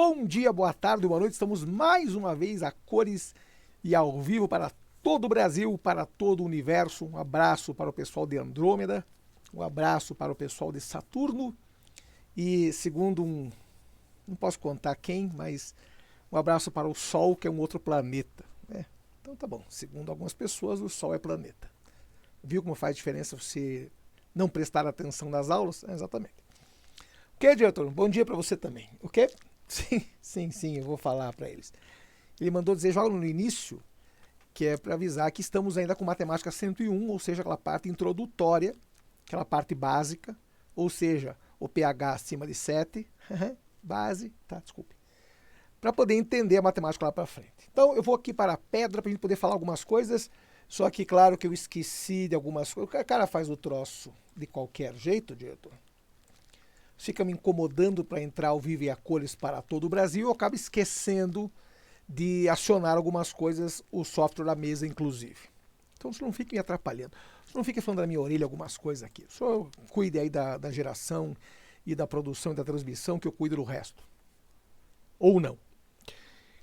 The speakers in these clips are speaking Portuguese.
Bom dia, boa tarde, boa noite. Estamos mais uma vez a cores e ao vivo para todo o Brasil, para todo o universo. Um abraço para o pessoal de Andrômeda, um abraço para o pessoal de Saturno e, segundo não posso contar quem, mas um abraço para o Sol, que é um outro planeta. Então tá bom, segundo algumas pessoas, o Sol é planeta. Viu como faz diferença você não prestar atenção nas aulas? Exatamente. Ok, diretor? Bom dia para você também, ok? Sim, eu vou falar para eles. Ele mandou dizer logo no início, que é para avisar que estamos ainda com matemática 101, ou seja, aquela parte introdutória, aquela parte básica, ou seja, o pH acima de 7, base, tá, desculpe, para poder entender a matemática lá para frente. Então eu vou aqui para a pedra para a gente poder falar algumas coisas, só que claro que eu esqueci de algumas coisas. O cara faz o troço de qualquer jeito, diretor. Fica me incomodando para entrar ao vivo e a cores para todo o Brasil, eu acabo esquecendo de acionar algumas coisas, o software da mesa inclusive. Então você não fique me atrapalhando, você não fique falando na minha orelha algumas coisas aqui. Só cuide aí da geração e da produção e da transmissão, que eu cuido do resto. Ou não.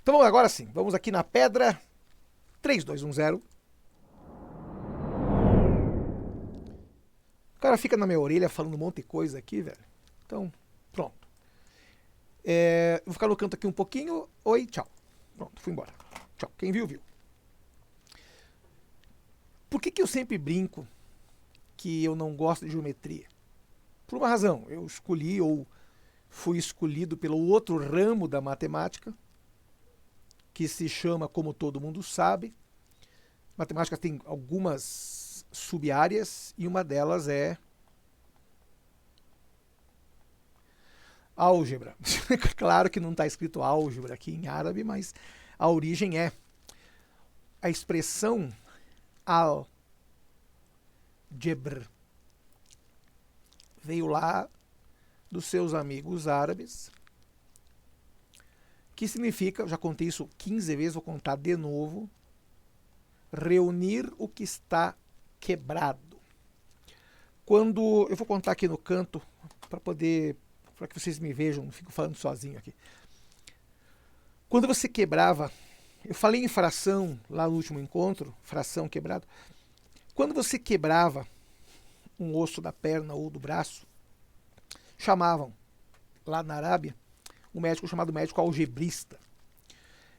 Então agora sim, vamos aqui na pedra. 3, 2, 1, 0. O cara fica na minha orelha falando um monte de coisa aqui, velho. Então, pronto. Vou ficar no canto aqui um pouquinho. Oi, tchau. Pronto, fui embora. Tchau. Quem viu, viu. Por que eu sempre brinco que eu não gosto de geometria? Por uma razão. Eu escolhi ou fui escolhido pelo outro ramo da matemática, que se chama, como todo mundo sabe, matemática tem algumas sub-áreas e uma delas é álgebra. Claro que não está escrito álgebra aqui em árabe, mas a origem é a expressão al-jebr. Veio lá dos seus amigos árabes, que significa, já contei isso 15 vezes, vou contar de novo, reunir o que está quebrado. Quando eu vou contar aqui no canto, para que vocês me vejam, não fico falando sozinho aqui. Quando você quebrava, eu falei em fração lá no último encontro, fração quebrado. Quando você quebrava um osso da perna ou do braço, chamavam, lá na Arábia, um médico chamado médico algebrista.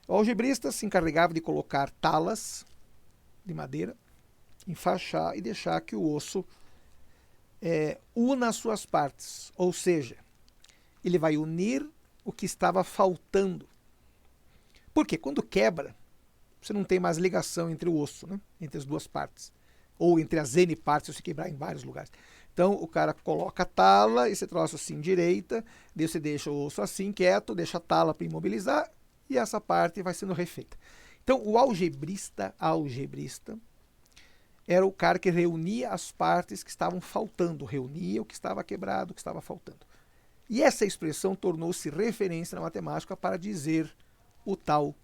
O algebrista se encarregava de colocar talas de madeira, enfaixar e deixar que o osso una as suas partes, ou seja, ele vai unir o que estava faltando. Porque quando quebra, você não tem mais ligação entre o osso, né? Entre as duas partes. Ou entre as N partes, se você quebrar em vários lugares. Então o cara coloca a tala, esse troço assim direita, daí você deixa o osso assim quieto, deixa a tala para imobilizar e essa parte vai sendo refeita. Então o algebrista era o cara que reunia as partes que estavam faltando, reunia o que estava quebrado, o que estava faltando. E essa expressão tornou-se referência na matemática para dizer o tal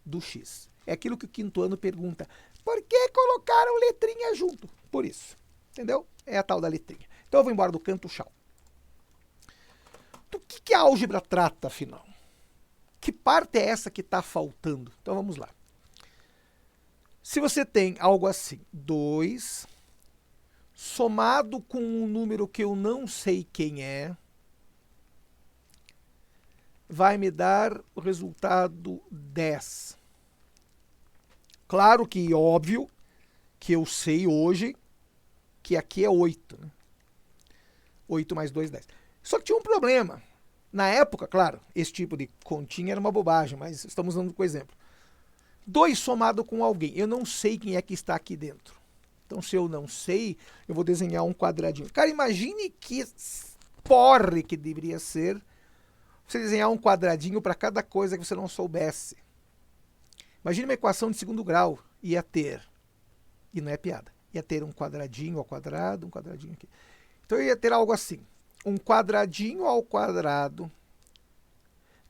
do X. É aquilo que o quinto ano pergunta, por que colocaram letrinha junto? Por isso, entendeu? É a tal da letrinha. Então eu vou embora do canto, tchau. Do que a álgebra trata, afinal? Que parte é essa que está faltando? Então vamos lá. Se você tem algo assim, 2, somado com um número que eu não sei quem é, vai me dar o resultado 10. Claro que, óbvio, que eu sei hoje que aqui é 8. Né? 8 mais 2, 10. Só que tinha um problema. Na época, claro, esse tipo de continha era uma bobagem, mas estamos dando um exemplo. 2 somado com alguém. Eu não sei quem é que está aqui dentro. Então, se eu não sei, eu vou desenhar um quadradinho. Cara, imagine que porre que deveria ser você desenhar um quadradinho para cada coisa que você não soubesse. Imagine uma equação de segundo grau. Ia ter, e não é piada, ia ter um quadradinho ao quadrado, um quadradinho aqui. Então ia ter algo assim. Um quadradinho ao quadrado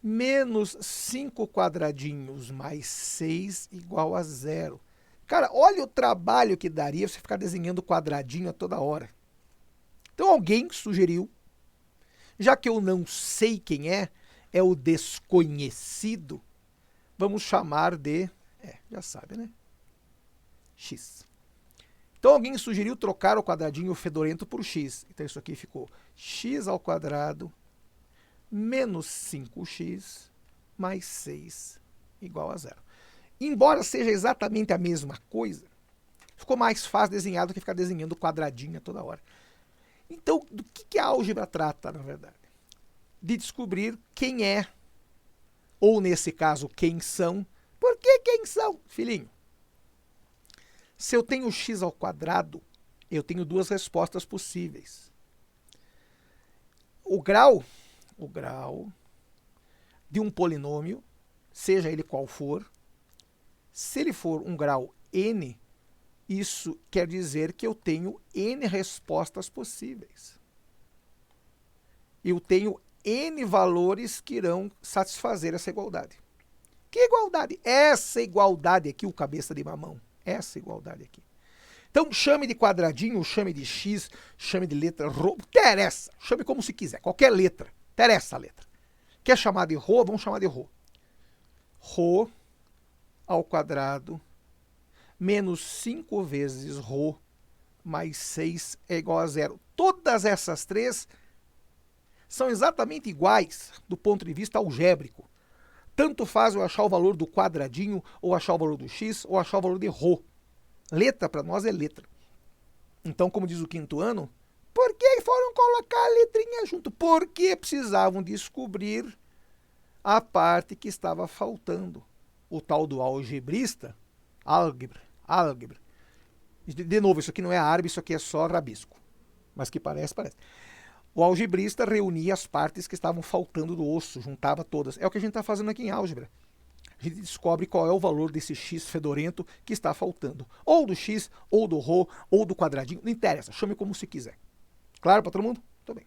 menos 5 quadradinhos mais 6 igual a 0. Cara, olha o trabalho que daria você ficar desenhando quadradinho a toda hora. Então alguém sugeriu, já que eu não sei quem é, é o desconhecido, vamos chamar de, já sabe, né? X. Então alguém sugeriu trocar o quadradinho fedorento por x. Então isso aqui ficou x ao quadrado menos 5x mais 6 igual a zero. Embora seja exatamente a mesma coisa, ficou mais fácil desenhar do que ficar desenhando quadradinho toda hora. Então, do que a álgebra trata, na verdade? De descobrir quem é, ou nesse caso, quem são. Por que quem são, filhinho? Se eu tenho x ao quadrado, eu tenho duas respostas possíveis. O grau de um polinômio, seja ele qual for, se ele for um grau n, isso quer dizer que eu tenho n respostas possíveis. Eu tenho n valores que irão satisfazer essa igualdade. Que igualdade? Essa igualdade aqui, o cabeça de mamão. Essa igualdade aqui. Então, chame de quadradinho, chame de x, chame de letra rho, interessa. Chame como se quiser, qualquer letra. Interessa a letra. Quer chamar de rho? Vamos chamar de rho. Rho ao quadrado menos 5 vezes rho mais 6 é igual a zero. Todas essas três são exatamente iguais do ponto de vista algébrico. Tanto faz eu achar o valor do quadradinho, ou achar o valor do x, ou achar o valor de rho. Letra para nós é letra. Então, como diz o quinto ano, por que foram colocar a letrinha junto? Porque precisavam descobrir a parte que estava faltando. O tal do algebrista, álgebra. De novo, isso aqui não é árabe, isso aqui é só rabisco. Mas que parece. O algebrista reunia as partes que estavam faltando do osso, juntava todas. É o que a gente está fazendo aqui em álgebra. A gente descobre qual é o valor desse x fedorento que está faltando. Ou do x, ou do rho, ou do quadradinho. Não interessa, chame como se quiser. Claro para todo mundo? Muito bem.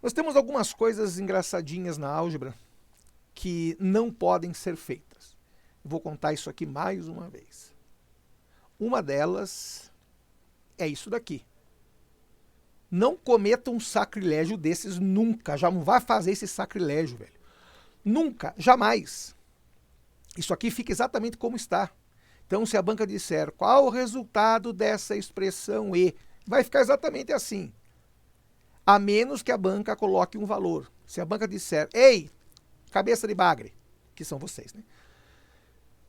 Nós temos algumas coisas engraçadinhas na álgebra que não podem ser feitas. Vou contar isso aqui mais uma vez. Uma delas é isso daqui. Não cometa um sacrilégio desses nunca. Já não vai fazer esse sacrilégio, velho. Nunca, jamais. Isso aqui fica exatamente como está. Então, se a banca disser qual o resultado dessa expressão E, vai ficar exatamente assim. A menos que a banca coloque um valor. Se a banca disser, ei, cabeça de bagre, que são vocês, né?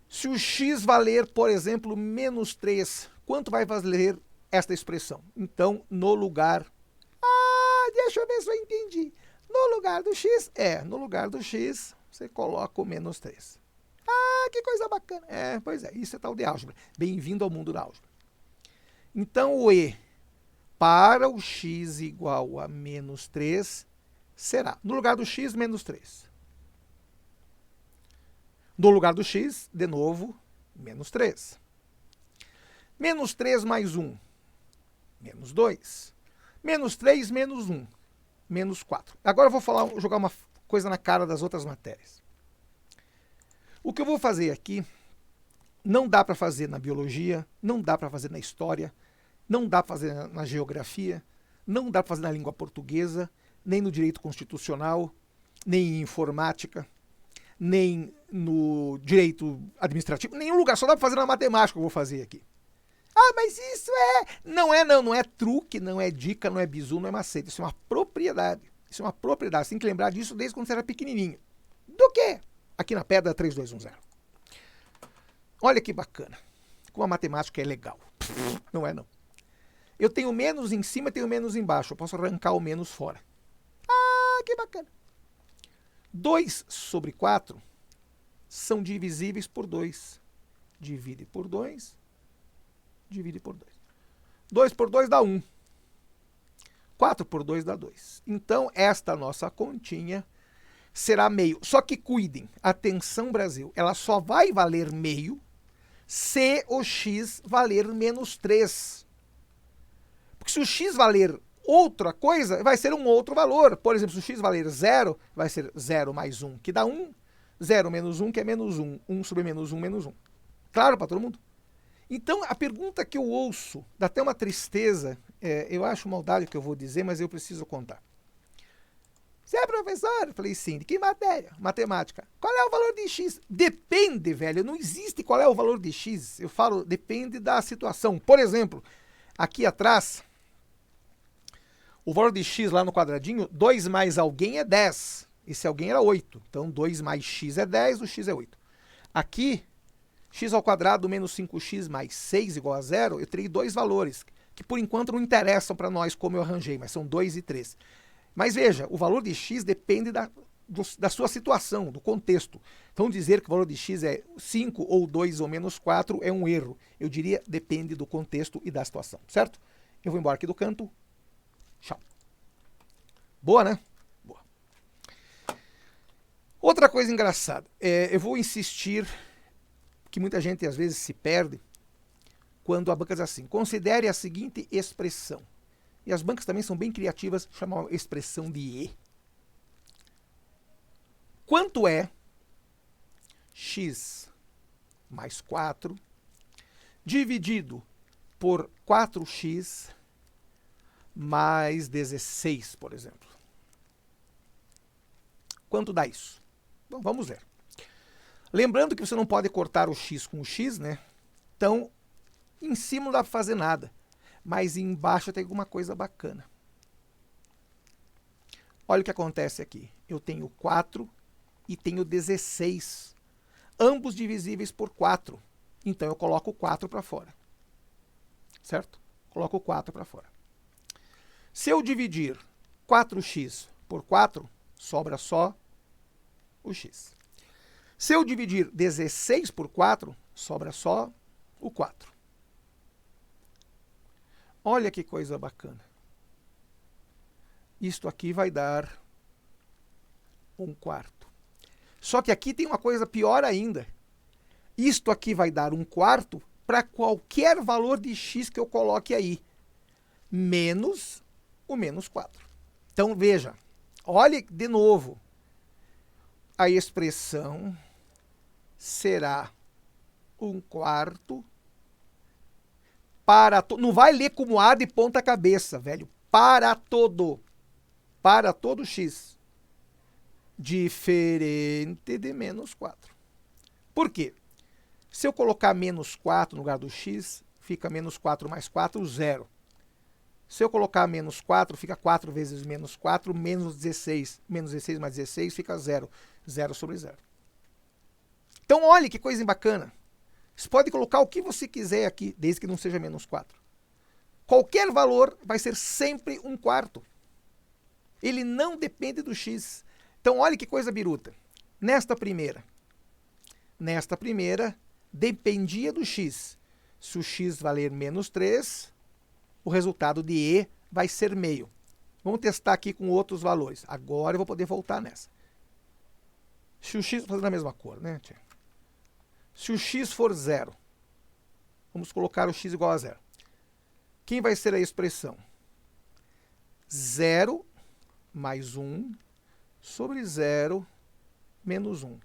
Se o x valer, por exemplo, menos 3, quanto vai valer esta expressão? Então, no lugar... deixa eu ver se eu entendi. No lugar do x, você coloca o menos 3. Que coisa bacana. Pois é, isso é tal de álgebra. Bem-vindo ao mundo da álgebra. Então, o E para o x igual a menos 3 será, no lugar do x, menos 3. No lugar do x, de novo, menos 3. Menos 3 mais 1, menos 2. Menos 3, menos 1, menos 4. Agora eu vou jogar uma coisa na cara das outras matérias. O que eu vou fazer aqui não dá para fazer na biologia, não dá para fazer na história, não dá para fazer na geografia, não dá para fazer na língua portuguesa, nem no direito constitucional, nem em informática, nem no direito administrativo, nenhum lugar, só dá para fazer na matemática que eu vou fazer aqui. Mas isso não é truque, não é dica, não é bizu, não é macete, isso é uma propriedade. Isso é uma propriedade, você tem que lembrar disso desde quando você era pequenininho. Do quê? Aqui na pedra 3210. Olha que bacana, como a matemática é legal. Não é não. Eu tenho menos em cima, tenho menos embaixo, eu posso arrancar o menos fora. Que bacana. 2 sobre 4 são divisíveis por 2. Divide por 2. Divide por 2. 2 por 2 dá 1. 4 por 2 dá 2. Então, esta nossa continha será meio. Só que cuidem, atenção Brasil, ela só vai valer meio se o x valer menos 3. Porque se o x valer outra coisa, vai ser um outro valor. Por exemplo, se o x valer 0, vai ser 0 mais 1, que dá 1. 0 menos 1, que é menos 1. 1 sobre menos 1, menos 1. Claro para todo mundo? Então, a pergunta que eu ouço, dá até uma tristeza, eu acho maldade o que eu vou dizer, mas eu preciso contar. Você é professor? Eu falei, sim. De que matéria? Matemática. Qual é o valor de x? Depende, velho. Não existe qual é o valor de x. Eu falo, depende da situação. Por exemplo, aqui atrás, o valor de x lá no quadradinho, 2 mais alguém é 10. Esse alguém era 8. Então, 2 mais x é 10, o x é 8. Aqui, x ao quadrado menos 5x mais 6 igual a 0, eu terei dois valores, que por enquanto não interessam para nós como eu arranjei, mas são 2 e 3. Mas veja, o valor de x depende da sua situação, do contexto. Então, dizer que o valor de x é 5 ou 2 ou menos 4 é um erro. Eu diria, depende do contexto e da situação, certo? Eu vou embora aqui do canto. Tchau. Boa, né? Boa. Outra coisa engraçada. Eu vou insistir, que muita gente às vezes se perde, quando a banca diz assim, considere a seguinte expressão. E as bancas também são bem criativas, chamam a expressão de E. Quanto é x mais 4 dividido por 4x mais 16, por exemplo? Quanto dá isso? Bom, vamos ver. Lembrando que você não pode cortar o x com o x, né? Então, em cima não dá para fazer nada. Mas embaixo tem alguma coisa bacana. Olha o que acontece aqui. Eu tenho 4 e tenho 16. Ambos divisíveis por 4. Então, eu coloco o 4 para fora. Certo? Coloco o 4 para fora. Se eu dividir 4x por 4, sobra só o x. Se eu dividir 16 por 4, sobra só o 4. Olha que coisa bacana. Isto aqui vai dar 1/4. Só que aqui tem uma coisa pior ainda. Isto aqui vai dar 1/4 para qualquer valor de x que eu coloque aí. Menos o menos 4. Então, veja. Olhe de novo. A expressão será 1/4 para todo. Não vai ler como A de ponta cabeça, velho. Para todo x. Diferente de menos 4. Por quê? Se eu colocar menos 4 no lugar do x, fica menos 4 mais 4, 0. Se eu colocar menos 4, fica 4 vezes menos 4, menos 16. Menos 16 mais 16 fica 0. 0 sobre 0. Então, olha que coisa bacana. Você pode colocar o que você quiser aqui, desde que não seja menos 4. Qualquer valor vai ser sempre 1/4. Ele não depende do x. Então, olha que coisa biruta. Nesta primeira, dependia do x. Se o x valer menos 3, o resultado de E vai ser meio. Vamos testar aqui com outros valores. Agora eu vou poder voltar nessa. Se o x, fazendo a mesma cor, né, tia? Se o x for 0, vamos colocar o x igual a 0. Quem vai ser a expressão? 0 mais 1 sobre 0 menos 1.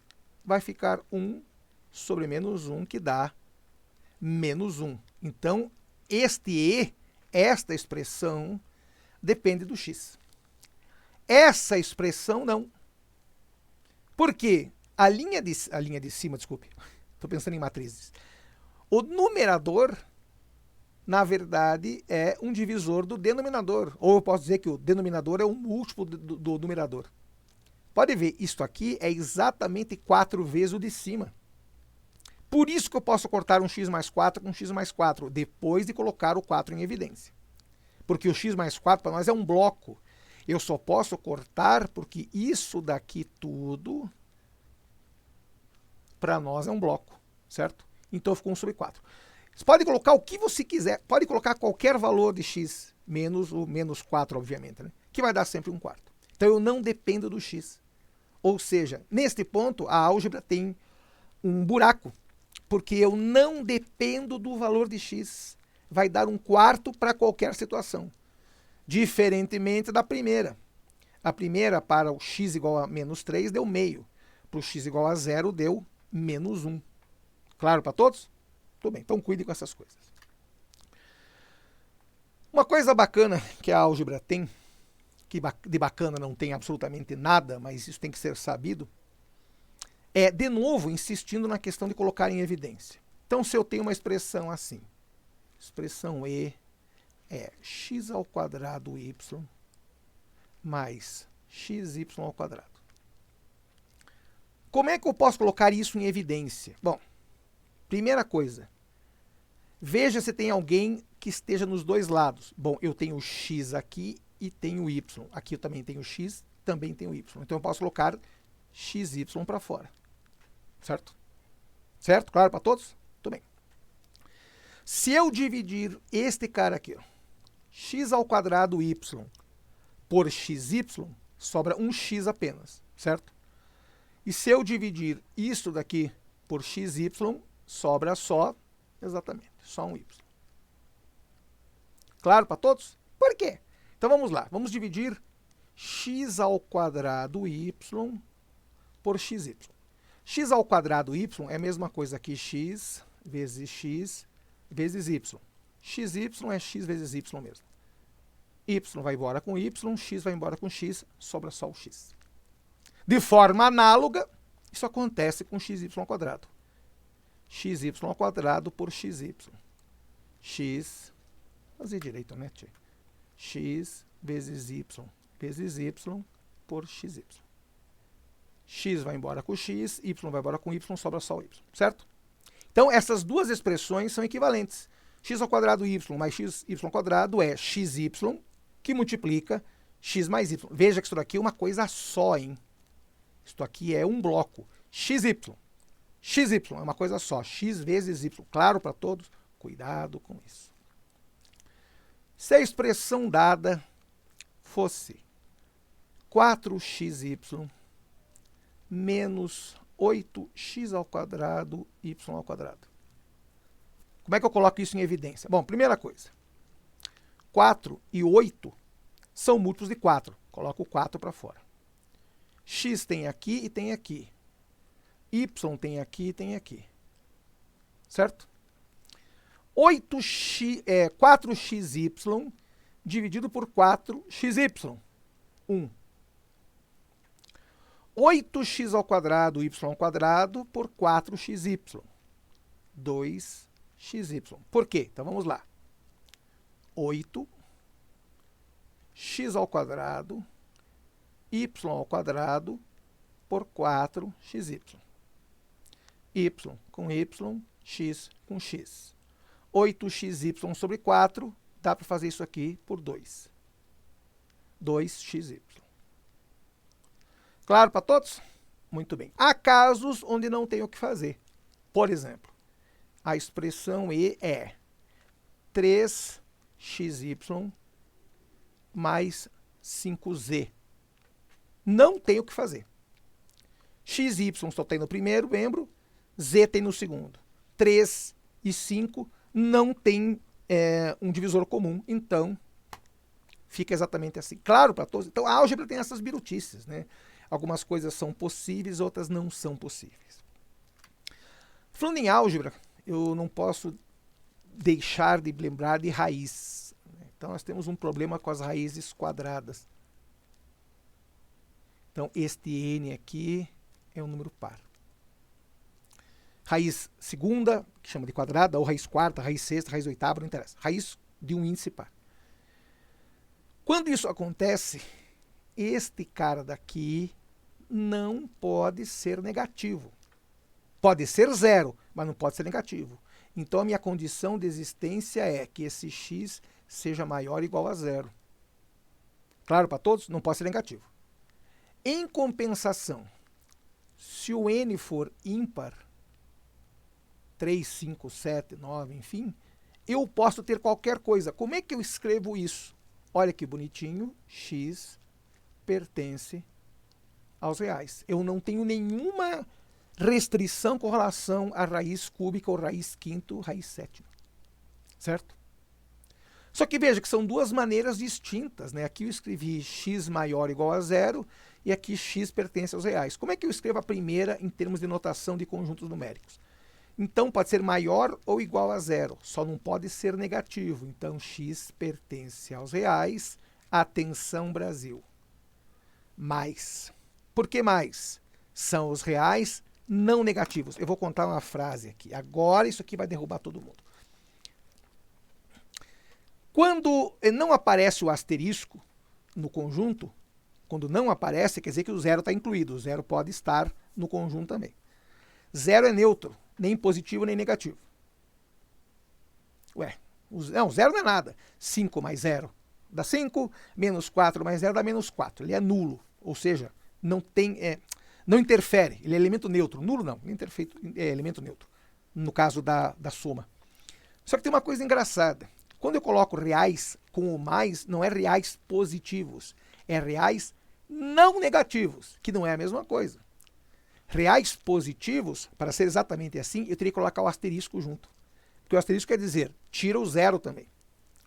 Vai ficar 1 sobre menos 1, que dá menos 1. Então, esta expressão, depende do x. Essa expressão não. Por quê? A linha de cima, desculpe, estou pensando em matrizes. O numerador, na verdade, é um divisor do denominador. Ou eu posso dizer que o denominador é um múltiplo do numerador. Pode ver, isto aqui é exatamente 4 vezes o de cima. Por isso que eu posso cortar um x mais 4 com um x mais 4, depois de colocar o 4 em evidência. Porque o x mais 4 para nós é um bloco. Eu só posso cortar porque isso daqui tudo, para nós, é um bloco, certo? Então ficou 1 sobre 4. Você pode colocar o que você quiser, pode colocar qualquer valor de x, menos o menos 4, obviamente, né? Que vai dar sempre 1/4. Então eu não dependo do x. Ou seja, neste ponto, a álgebra tem um buraco, porque eu não dependo do valor de x. Vai dar 1/4 para qualquer situação. Diferentemente da primeira. A primeira, para o x igual a menos 3, deu meio. Para o x igual a 0, deu menos 1. Claro para todos? Tudo bem, então cuide com essas coisas. Uma coisa bacana que a álgebra tem que de bacana não tem absolutamente nada, mas isso tem que ser sabido, de novo, insistindo na questão de colocar em evidência. Então, se eu tenho uma expressão assim, expressão E é x² y mais xy². Como é que eu posso colocar isso em evidência? Bom, primeira coisa, veja se tem alguém que esteja nos dois lados. Bom, eu tenho x aqui e tenho y. Aqui eu também tenho x, também tenho y. Então eu posso colocar xy para fora. Certo? Certo? Claro para todos? Tudo bem. Se eu dividir este cara aqui, ó, x² y por xy, sobra um x apenas, certo? E se eu dividir isso daqui por xy, sobra só, exatamente, só um y. Claro para todos? Por quê? Então vamos lá, vamos dividir x² y por xy. X² y é a mesma coisa que x vezes y. Xy é x vezes y mesmo. Y vai embora com y, x vai embora com x, sobra só o x. De forma análoga, isso acontece com xy². xy² por xy. X, fazer direito, né, tia? X vezes y por xy. X vai embora com x, y vai embora com y, sobra só o y, certo? Então, essas duas expressões são equivalentes. X² y mais xy² é xy, que multiplica x mais y. Veja que isso daqui é uma coisa só, hein? Isso aqui é um bloco. xy. Xy é uma coisa só. X vezes y. Claro para todos? Cuidado com isso. Se a expressão dada fosse 4xy menos 8x² y². Como é que eu coloco isso em evidência? Bom, primeira coisa, 4 e 8 são múltiplos de 4. Coloco o 4 para fora. X tem aqui e tem aqui. Y tem aqui e tem aqui. Certo? 4xy dividido por 4xy. 1. 8x² y² por 4xy. 2xy. Por quê? Então vamos lá. 8x² y² por 4xy. Y com y, x com x. 8xy sobre 4, dá para fazer isso aqui por 2. 2xy. Claro para todos? Muito bem. Há casos onde não tem o que fazer. Por exemplo, a expressão E é 3xy mais 5z. Não tem o que fazer. Xy só tem no primeiro membro, z tem no segundo. 3 e 5 não tem um divisor comum, então fica exatamente assim. Claro para todos. Então a álgebra tem essas birutices, né? Algumas coisas são possíveis, outras não são possíveis. Falando em álgebra, eu não posso deixar de lembrar de raiz. Então nós temos um problema com as raízes quadradas. Então este n aqui é um número par. Raiz segunda, que chama de quadrada, ou raiz quarta, raiz sexta, raiz oitava, não interessa. Raiz de um índice par. Quando isso acontece, este cara daqui não pode ser negativo. Pode ser zero, mas não pode ser negativo. Então a minha condição de existência é que esse x seja maior ou igual a zero. Claro para todos? Não pode ser negativo. Em compensação, se o n for ímpar, 3, 5, 7, 9, enfim, eu posso ter qualquer coisa. Como é que eu escrevo isso? Olha que bonitinho, x pertence aos reais. Eu não tenho nenhuma restrição com relação à raiz cúbica ou raiz quinto, raiz sétima. Certo? Só que veja que são duas maneiras distintas, né? Aqui eu escrevi x maior ou igual a zero e aqui x pertence aos reais. Como é que eu escrevo a primeira em termos de notação de conjuntos numéricos? Então pode ser maior ou igual a zero, só não pode ser negativo. Então x pertence aos reais, Atenção, Brasil. Mais. Por que mais? São os reais não negativos. Eu vou contar uma frase aqui. Agora isso aqui vai derrubar todo mundo. Quando não aparece o asterisco no conjunto, quando não aparece, quer dizer que o zero está incluído. O zero pode estar no conjunto também. Zero é neutro, nem positivo nem negativo. Ué, não, zero não é nada. 5 mais 0 dá 5, menos 4 mais 0 dá menos 4. Ele é nulo, ou seja, não interfere. Ele é elemento neutro. Nulo não, é elemento neutro, no caso da soma. Só que tem uma coisa engraçada. Quando eu coloco reais com o mais, não é reais positivos, é reais não negativos, que não é a mesma coisa. Reais positivos, para ser exatamente assim, eu teria que colocar o asterisco junto. Porque o asterisco quer dizer, tira o zero também.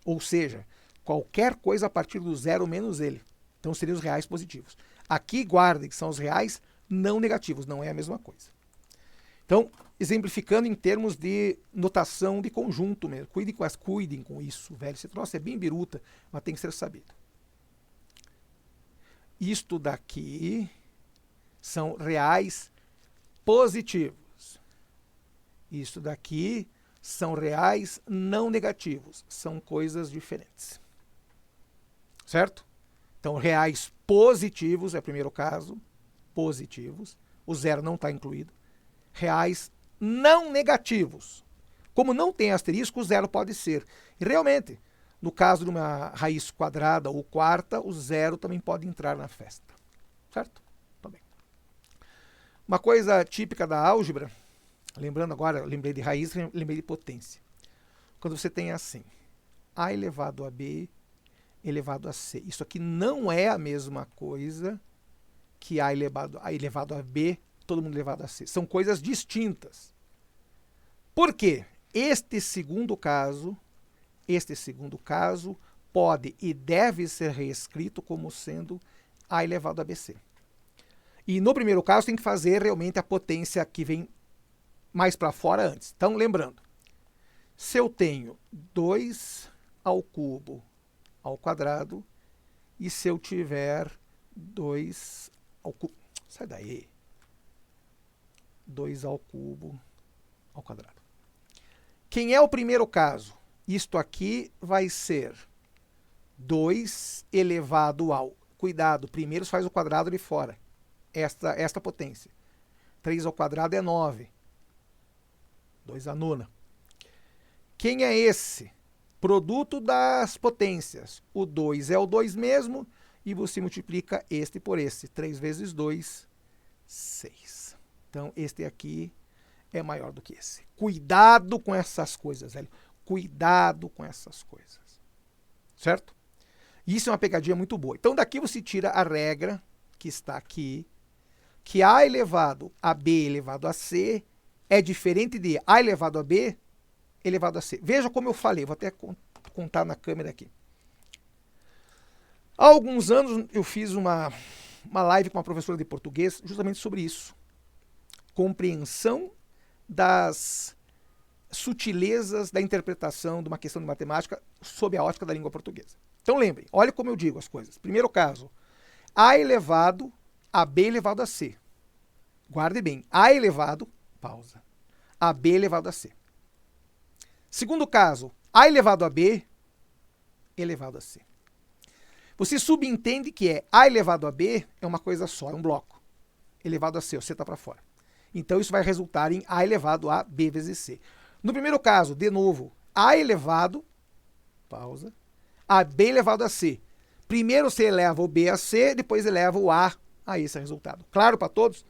Ou seja, qualquer coisa a partir do zero menos ele. Então seriam os reais positivos. Aqui guardem que são os reais não negativos, não é a mesma coisa. Então, exemplificando em termos de notação de conjunto mesmo. Cuidem com isso, velho. Esse troço é bem biruta, mas tem que ser sabido. Isto daqui são reais positivos. Isto daqui são reais não negativos. São coisas diferentes. Certo? Então, reais positivos é o primeiro caso. Positivos. O zero não está incluído. Reais não negativos. Como não tem asterisco, o zero pode ser. E realmente, no caso de uma raiz quadrada ou quarta, o zero também pode entrar na festa. Certo? Também. Uma coisa típica da álgebra, lembrando agora, eu lembrei de raiz, lembrei de potência. Quando você tem assim, a elevado a b elevado a c. Isso aqui não é a mesma coisa que a elevado a b, todo mundo elevado a c. São coisas distintas. Por quê? Este segundo caso pode e deve ser reescrito como sendo a elevado a bc. E no primeiro caso tem que fazer realmente a potência que vem mais para fora antes. Então, lembrando, se eu tenho 2 ao cubo ao quadrado, e se eu tiver 2 ao cubo, sai daí, 2 ao cubo ao quadrado. Quem é o primeiro caso? Isto aqui vai ser 2 elevado ao, cuidado, primeiro faz o quadrado de fora, esta potência. 3 ao quadrado é 9, 2 à nona. Quem é esse? Produto das potências. O 2 é o 2 mesmo, e você multiplica este por esse. 3 vezes 2, 6. Então, este aqui é maior do que esse. Cuidado com essas coisas, velho. Cuidado com essas coisas. Certo? Isso é uma pegadinha muito boa. Então, daqui você tira a regra que está aqui, que A elevado a B elevado a C é diferente de A elevado a B elevado a C. Veja como eu falei, vou até contar na câmera aqui. Há alguns anos eu fiz uma live com uma professora de português justamente sobre isso. Compreensão das sutilezas da interpretação de uma questão de matemática sob a ótica da língua portuguesa. Então lembrem, olha como eu digo as coisas. Primeiro caso, A elevado a B elevado a C. Guarde bem, A elevado, pausa, a B elevado a C. Segundo caso, A elevado a B elevado a C. Você subentende que A elevado a B é uma coisa só, é um bloco. Elevado a C, o C está para fora. Então isso vai resultar em A elevado a B vezes C. No primeiro caso, de novo, A elevado, pausa, a B elevado a C. Primeiro você eleva o B a C, depois eleva o A esse resultado. Claro para todos?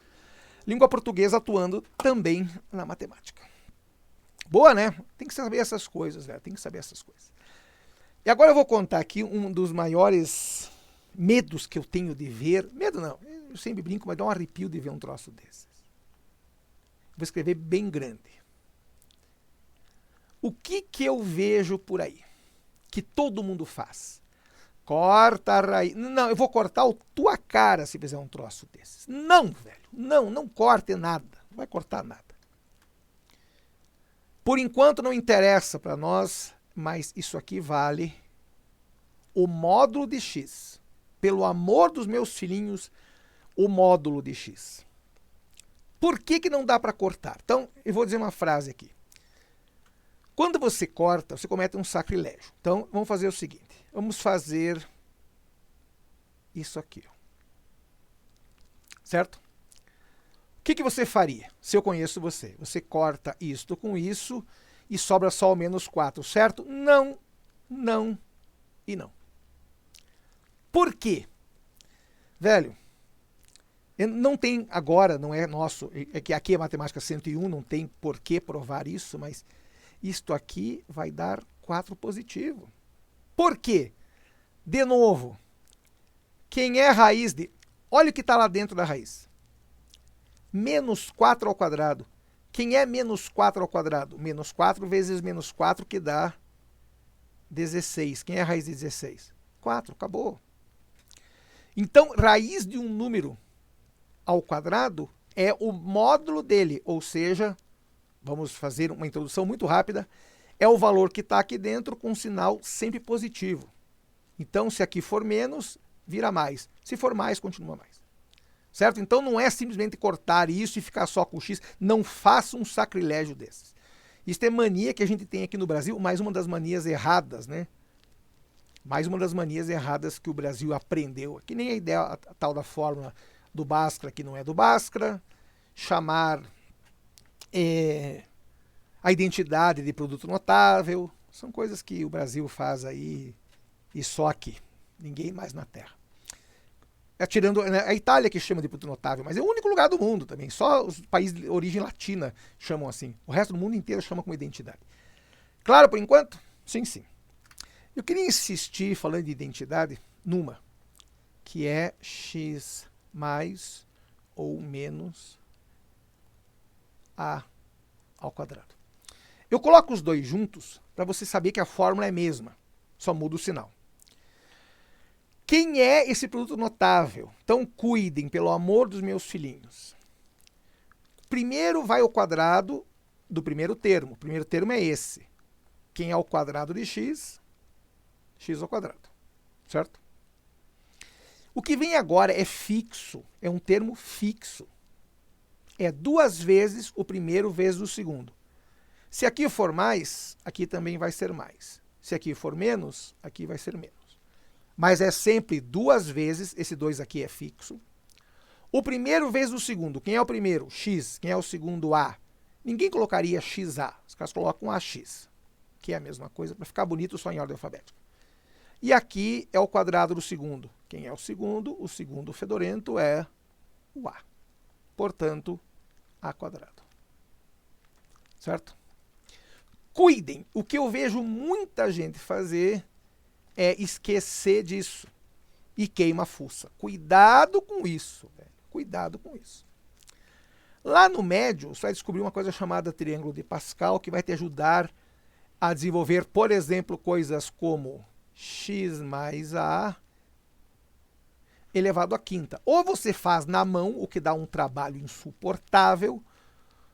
Língua portuguesa atuando também na matemática. Boa, né? Tem que saber essas coisas, velho. Tem que saber essas coisas. E agora eu vou contar aqui um dos maiores medos que eu tenho de ver. Medo não, eu sempre brinco, mas dá um arrepio de ver um troço desses. Vou escrever bem grande. O que eu vejo por aí? Que todo mundo faz? Corta a raiz. Não, eu vou cortar a tua cara se fizer um troço desses. Não, velho. Não corte nada. Não vai cortar nada. Por enquanto não interessa para nós, mas isso aqui vale o módulo de x. Pelo amor dos meus filhinhos, o módulo de x. Por que não dá para cortar? Então, eu vou dizer uma frase aqui. Quando você corta, você comete um sacrilégio. Então, vamos fazer o seguinte. Vamos fazer isso aqui. Certo? O que você faria se eu conheço você? Você corta isto com isso e sobra só o menos 4, certo? Não, não e não. Por quê? Velho, não tem agora, não é nosso, é que aqui é matemática 101, não tem por que provar isso, mas isto aqui vai dar 4 positivo. Por quê? De novo, quem é raiz de... Olha o que está lá dentro da raiz. Menos 4 ao quadrado. Quem é menos 4 ao quadrado? Menos 4 vezes menos 4 que dá 16. Quem é a raiz de 16? 4, acabou. Então, raiz de um número ao quadrado é o módulo dele, ou seja, vamos fazer uma introdução muito rápida, é o valor que está aqui dentro com um sinal sempre positivo. Então, se aqui for menos, vira mais. Se for mais, continua mais. Certo? Então, não é simplesmente cortar isso e ficar só com x. Não faça um sacrilégio desses. Isso é mania que a gente tem aqui no Brasil, mais uma das manias erradas, né? Mais uma das manias erradas que o Brasil aprendeu. Que nem a ideia a tal da fórmula do Bhaskara, que não é do Bhaskara. Chamar a identidade de produto notável. São coisas que o Brasil faz aí e só aqui. Ninguém mais na Terra. Tirando a Itália que chama de produto notável, mas é o único lugar do mundo também. Só os países de origem latina chamam assim. O resto do mundo inteiro chama como identidade. Claro, por enquanto? Sim, sim. Eu queria insistir, falando de identidade, numa, que é x mais ou menos a ao quadrado. Eu coloco os dois juntos para você saber que a fórmula é a mesma, só muda o sinal. Quem é esse produto notável? Então, cuidem, pelo amor dos meus filhinhos. Primeiro vai ao quadrado do primeiro termo. O primeiro termo é esse. Quem é o quadrado de x? X ao quadrado. Certo? O que vem agora é fixo. É um termo fixo. É 2 vezes o primeiro vezes o segundo. Se aqui for mais, aqui também vai ser mais. Se aqui for menos, aqui vai ser menos. Mas é sempre 2 vezes, esse 2 aqui é fixo. O primeiro vezes o segundo. Quem é o primeiro? X. Quem é o segundo? A. Ninguém colocaria XA. Os caras colocam AX, que é a mesma coisa, para ficar bonito só em ordem alfabética. E aqui é o quadrado do segundo. Quem é o segundo? O segundo fedorento é o A. Portanto, A quadrado. Certo? Cuidem. O que eu vejo muita gente fazer é esquecer disso e queima a fuça. Cuidado com isso, velho. Cuidado com isso. Lá no médio, você vai descobrir uma coisa chamada triângulo de Pascal, que vai te ajudar a desenvolver, por exemplo, coisas como x mais a elevado à quinta. Ou você faz na mão, o que dá um trabalho insuportável,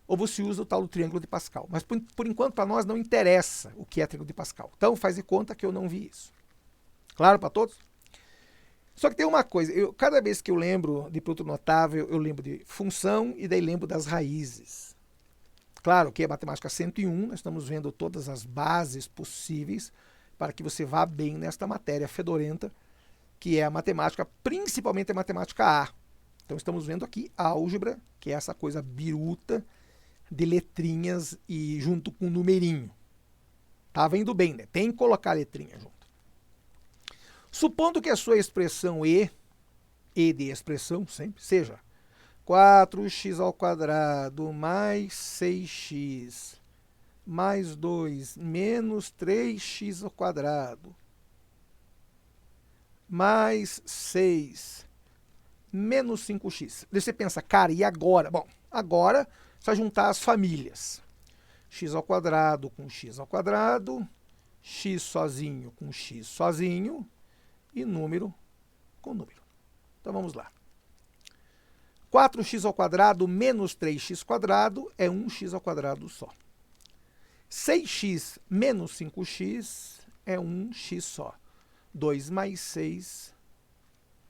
ou você usa o tal do triângulo de Pascal. Mas, por enquanto, para nós não interessa o que é triângulo de Pascal. Então, faz de conta que eu não vi isso. Claro para todos? Só que tem uma coisa, cada vez que eu lembro de produto notável, eu lembro de função e daí lembro das raízes. Claro que é matemática 101, nós estamos vendo todas as bases possíveis para que você vá bem nesta matéria fedorenta, que é a matemática, principalmente a matemática A. Então estamos vendo aqui a álgebra, que é essa coisa biruta de letrinhas e junto com o numerinho. Estava indo bem, né? Tem que colocar a letrinha junto. Supondo que a sua expressão E de expressão sempre, seja 4x ao quadrado mais 6x mais 2 menos 3x ao quadrado mais 6 menos 5x. Você pensa, cara, e agora? Bom, agora é só juntar as famílias. X ao quadrado com x ao quadrado, x sozinho com x sozinho, e número com número. Então vamos lá. 4x ao quadrado menos 3x quadrado é 1x ao quadrado só. 6x menos 5x é 1x só. 2 mais 6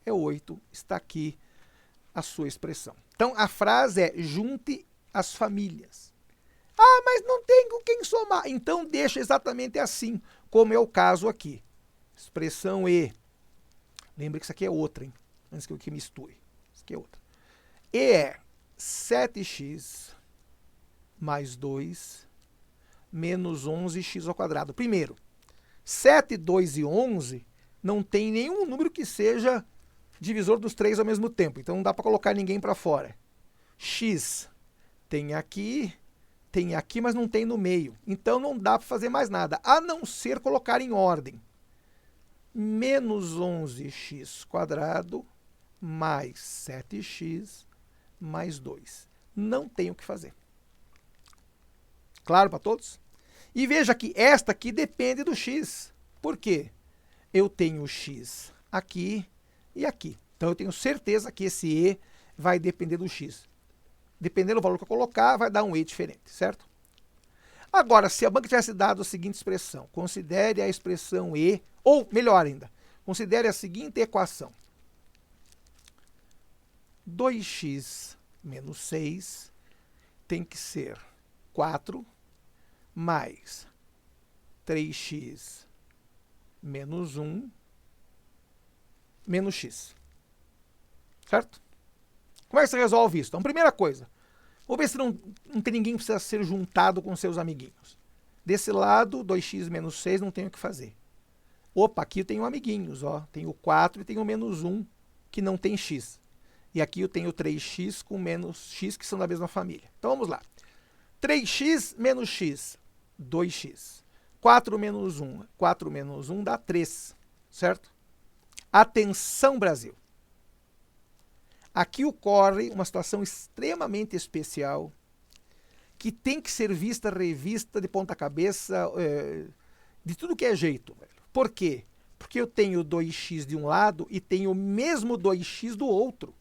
é 8. Está aqui a sua expressão. Então, a frase é: junte as famílias. Ah, mas não tem com quem somar. Então, deixa exatamente assim, como é o caso aqui. Expressão E. Lembra que isso aqui é outra, hein? Antes que eu que misture. Isso aqui é outra. E é 7x mais 2 menos 11x ao quadrado. Primeiro, 7, 2 e 11 não tem nenhum número que seja divisor dos três ao mesmo tempo. Então não dá para colocar ninguém para fora. X tem aqui, mas não tem no meio. Então não dá para fazer mais nada, a não ser colocar em ordem. Menos 11x quadrado mais 7x mais 2. Não tem o que fazer. Claro para todos? E veja que esta aqui depende do x. Por quê? Eu tenho o x aqui e aqui. Então eu tenho certeza que esse e vai depender do x. Dependendo do valor que eu colocar, vai dar um e diferente, certo? Agora, se a banca tivesse dado a seguinte expressão, considere a expressão e, ou melhor ainda, considere a seguinte equação. 2x menos 6 tem que ser 4 mais 3x menos 1 menos x. Certo? Como é que você resolve isso? Então, primeira coisa, vamos ver se não tem ninguém que precisa ser juntado com seus amiguinhos. Desse lado, 2x menos 6 não tem o que fazer. Opa, aqui eu tenho amiguinhos, ó. Tenho 4 e tenho menos 1, que não tem x. E aqui eu tenho 3x com menos x, que são da mesma família. Então vamos lá. 3x menos x, 2x. 4 menos 1, 4 menos 1 dá 3, certo? Atenção, Brasil! Aqui ocorre uma situação extremamente especial que tem que ser vista, revista de ponta cabeça, de tudo que é jeito. Velho. Por quê? Porque eu tenho 2x de um lado e tenho o mesmo 2x do outro.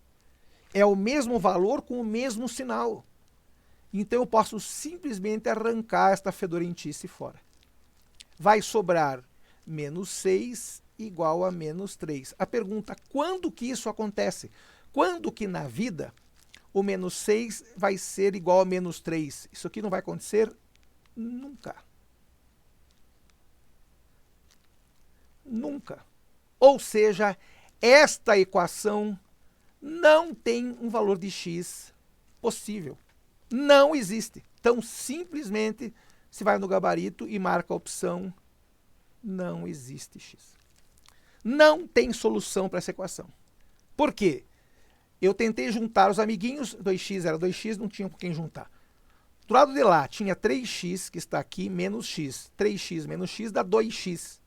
É o mesmo valor com o mesmo sinal. Então eu posso simplesmente arrancar esta fedorentice fora. Vai sobrar menos 6 igual a menos 3. A pergunta, quando que isso acontece? Quando que na vida o menos 6 vai ser igual a menos 3? Isso aqui não vai acontecer nunca. Nunca. Ou seja, esta equação não tem um valor de x possível. Não existe. Então, simplesmente, se vai no gabarito e marca a opção não existe x. Não tem solução para essa equação. Por quê? Eu tentei juntar os amiguinhos, 2x era 2x, não tinha com quem juntar. Do lado de lá, tinha 3x, que está aqui, menos x. 3x menos x dá 2x.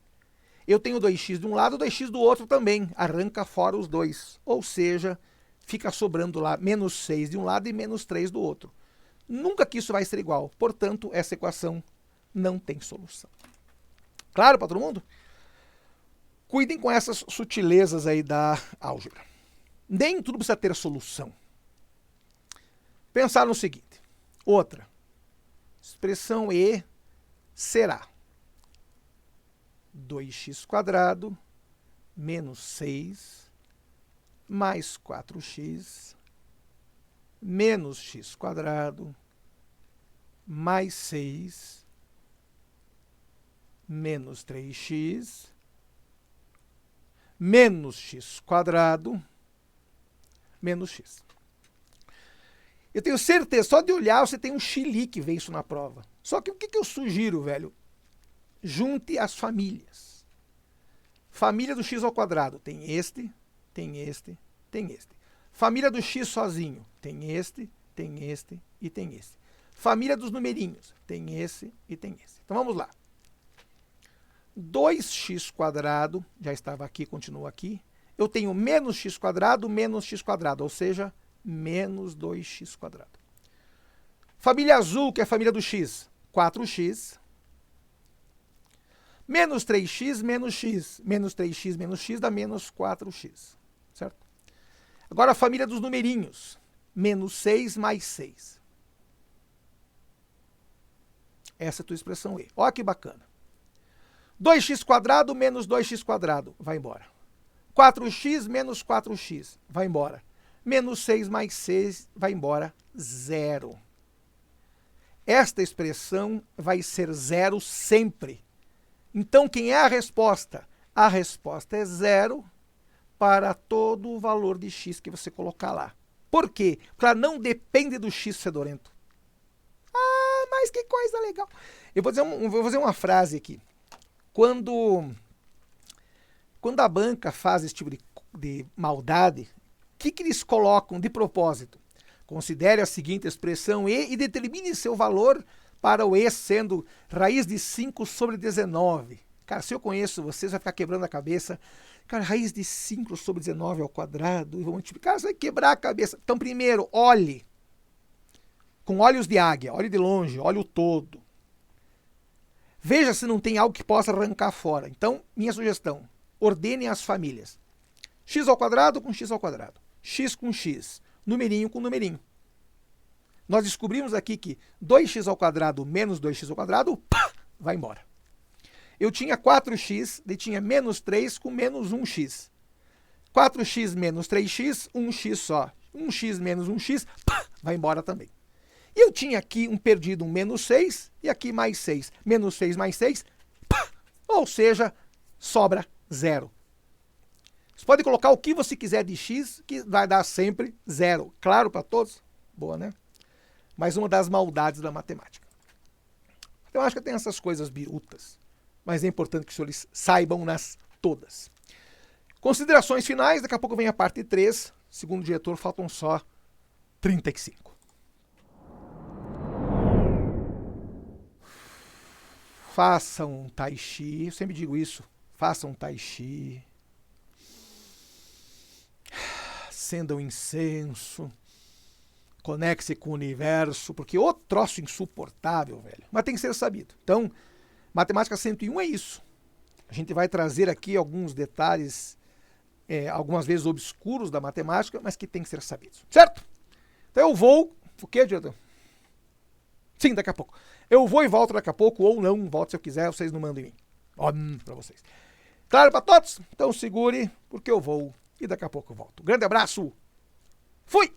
Eu tenho 2x de um lado, 2x do outro também. Arranca fora os dois. Ou seja, fica sobrando lá menos 6 de um lado e menos 3 do outro. Nunca que isso vai ser igual. Portanto, essa equação não tem solução. Claro para todo mundo? Cuidem com essas sutilezas aí da álgebra. Nem tudo precisa ter solução. Pensar no seguinte. Outra. Expressão E será 2x² menos 6 mais 4x menos x² mais 6 menos 3x menos x² menos x. Eu tenho certeza, só de olhar você tem um chilique ver isso na prova. Só que o que eu sugiro, velho? Junte as famílias. Família do x² tem este, tem este, tem este. Família do x sozinho tem este, tem este e tem este. Família dos numerinhos tem esse e tem esse. Então vamos lá. 2x², já estava aqui, continua aqui. Eu tenho menos x², ou seja, menos 2x². Família azul, que é a família do x, 4x. Menos 3x menos x. Menos 3x menos x dá menos 4x. Certo? Agora a família dos numerinhos. Menos 6 mais 6. Essa é a tua expressão E. Olha que bacana. 2x² menos 2x², vai embora. 4x menos 4x, vai embora. Menos 6 mais 6, vai embora, zero. Esta expressão vai ser zero sempre. Então, quem é a resposta? A resposta é zero para todo o valor de x que você colocar lá. Por quê? Porque ela não depende do x fedorento. Ah, mas que coisa legal. Eu vou fazer uma frase aqui. Quando a banca faz esse tipo de maldade, o que eles colocam de propósito? Considere a seguinte expressão e determine seu valor para o e sendo raiz de 5 sobre 19. Cara, se eu conheço vocês, vai ficar quebrando a cabeça. Cara, raiz de 5 sobre 19 ao quadrado, e vou multiplicar, você vai quebrar a cabeça. Então, primeiro, olhe. Com olhos de águia, olhe de longe, olhe o todo. Veja se não tem algo que possa arrancar fora. Então, minha sugestão, ordene as famílias. X ao quadrado com x ao quadrado. X com x. Numerinho com numerinho. Nós descobrimos aqui que 2x ao quadrado menos 2x ao quadrado, pá, vai embora. Eu tinha 4x, e tinha menos 3 com menos 1x. 4x menos 3x, 1x só. 1x menos 1x, pá, vai embora também. E eu tinha aqui um perdido, um menos 6, e aqui mais 6. Menos 6 mais 6, pá, ou seja, sobra zero. Você pode colocar o que você quiser de x, que vai dar sempre zero. Claro para todos? Boa, né? Mais uma das maldades da matemática. Eu acho que tem essas coisas birutas, mas é importante que os senhores saibam-nas todas. Considerações finais, daqui a pouco vem a parte 3. Segundo o diretor, faltam só 35. Façam um tai chi, eu sempre digo isso, façam um tai chi. Acenda um incenso, conecte-se com o universo, porque o troço insuportável, velho. Mas tem que ser sabido. Então, Matemática 101 é isso. A gente vai trazer aqui alguns detalhes, algumas vezes obscuros da matemática, mas que tem que ser sabidos. Certo? Então eu vou... O quê, diretor? Sim, daqui a pouco. Eu vou e volto daqui a pouco, ou não, volto se eu quiser, vocês não mandam em mim. Ó, pra vocês. Claro para todos? Então segure, porque eu vou e daqui a pouco eu volto. Grande abraço. Fui!